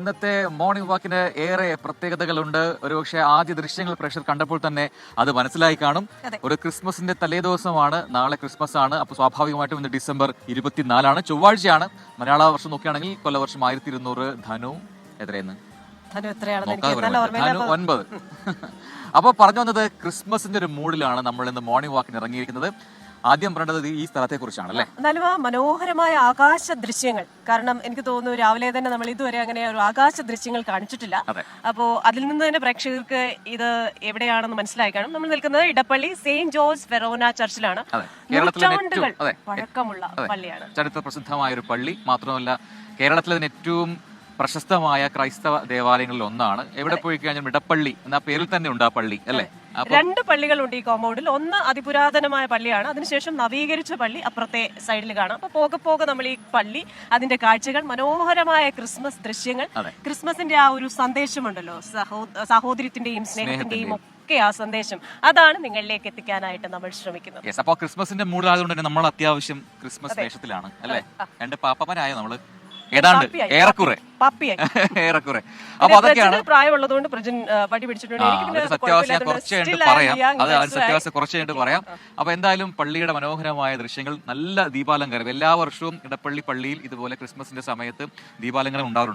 ഇന്നത്തെ മോർണിംഗ് വാക്കിന് ഏറെ പ്രത്യേകതകളുണ്ട്. ഒരുപക്ഷെ ആദ്യ ദൃശ്യങ്ങൾ പ്രേക്ഷകർ കണ്ടപ്പോൾ തന്നെ അത് മനസ്സിലായി കാണും. ഒരു ക്രിസ്മസിന്റെ തലേദിവസമാണ്, നാളെ ക്രിസ്മസ് ആണ്. അപ്പോൾ സ്വാഭാവികമായിട്ടും ഇന്ന് ഡിസംബർ 24 ചൊവ്വാഴ്ചയാണ്. മലയാള വർഷം നോക്കുകയാണെങ്കിൽ കൊല്ലവർഷം 1200, ധനു എത്രയെന്ന് ധനു 9. അപ്പോൾ പറഞ്ഞു വന്നത് ക്രിസ്മസിന്റെ ഒരു മൂഡിലാണ് നമ്മൾ ഇന്ന് മോർണിംഗ് വാക്കിന് ഇറങ്ങിയിരിക്കുന്നത്. ആദ്യം പറയേണ്ടത് ഈ സ്ഥലത്തെ കുറിച്ചാണ് അല്ലേ? എന്നാലും ആ മനോഹരമായ ആകാശ ദൃശ്യങ്ങൾ, കാരണം എനിക്ക് തോന്നുന്നു രാവിലെ തന്നെ നമ്മൾ ഇതുവരെ അങ്ങനെ ഒരു ആകാശ ദൃശ്യങ്ങൾ കാണിച്ചിട്ടില്ല. അപ്പോ അതിൽ നിന്ന് തന്നെ പ്രേക്ഷകർക്ക് ഇത് എവിടെയാണെന്ന് മനസ്സിലായി കാണും. നമ്മൾ നിൽക്കുന്നത് ഇടപ്പള്ളി സെയിന്റ് ജോർജ് ഫെറോന ചർച്ചിലാണ്. നൂറ്റാണ്ടുകൾ പഴക്കമുള്ള പള്ളിയാണ്. ചരിത്ര പ്രസിദ്ധമായ ഒരു പള്ളി മാത്രമല്ല, കേരളത്തിലെ തന്നെ ഏറ്റവും പ്രശസ്തമായ ക്രൈസ്തവ ദേവാലയങ്ങളിൽ ഒന്നാണ്. എവിടെ പോയി കഴിഞ്ഞാൽ ഇടപ്പള്ളി എന്ന പേരിൽ തന്നെ ഉണ്ട് ആ പള്ളി അല്ലേ? 2 പള്ളികളുണ്ട് ഈ കോമ്പൗണ്ടിൽ. ഒന്ന് അതിപുരാതനമായ പള്ളിയാണ്, അതിനുശേഷം നവീകരിച്ച പള്ളി അപ്പുറത്തെ സൈഡിൽ കാണാം. അപ്പൊ പോകെ പോകെ നമ്മൾ ഈ പള്ളി, അതിന്റെ കാഴ്ചകൾ, മനോഹരമായ ക്രിസ്മസ് ദൃശ്യങ്ങൾ, ക്രിസ്മസിന്റെ ആ ഒരു സന്ദേശമുണ്ടല്ലോ, സഹോദര്യത്തിന്റെയും സ്നേഹത്തിന്റെയും ഒക്കെ ആ സന്ദേശം, അതാണ് നിങ്ങളിലേക്ക് എത്തിക്കാനായിട്ട് നമ്മൾ ശ്രമിക്കുന്നത്. അപ്പോൾ ക്രിസ്മസിന്റെ മൂഡിലായതുകൊണ്ട് തന്നെ നമ്മൾ അത്യാവശ്യം ക്രിസ്മസ് വേഷത്തിലാണ് അല്ലേ? 2 പാപ്പന്മാരായ നമ്മള് ഏതാണ്ട് ഏറെക്കുറെ. അപ്പൊ അതൊക്കെയാണ് പ്രായമുള്ളതുകൊണ്ട് വടി പിടിച്ചിട്ടുണ്ട്. സത്യാവസ്ഥ കുറച്ച് കഴിഞ്ഞിട്ട് പറയാം. അത് സത്യാവസ്ഥ കുറച്ച് കഴിഞ്ഞിട്ട് പറയാം. അപ്പൊ എന്തായാലും പള്ളിയുടെ മനോഹരമായ ദൃശ്യങ്ങൾ, നല്ല ദീപാലങ്കാരം. എല്ലാ വർഷവും ഇടപ്പള്ളി പള്ളിയിൽ ഇതുപോലെ ക്രിസ്മസിന്റെ സമയത്ത് ദീപാലങ്കാരം ഉണ്ടാവാറുണ്ട്.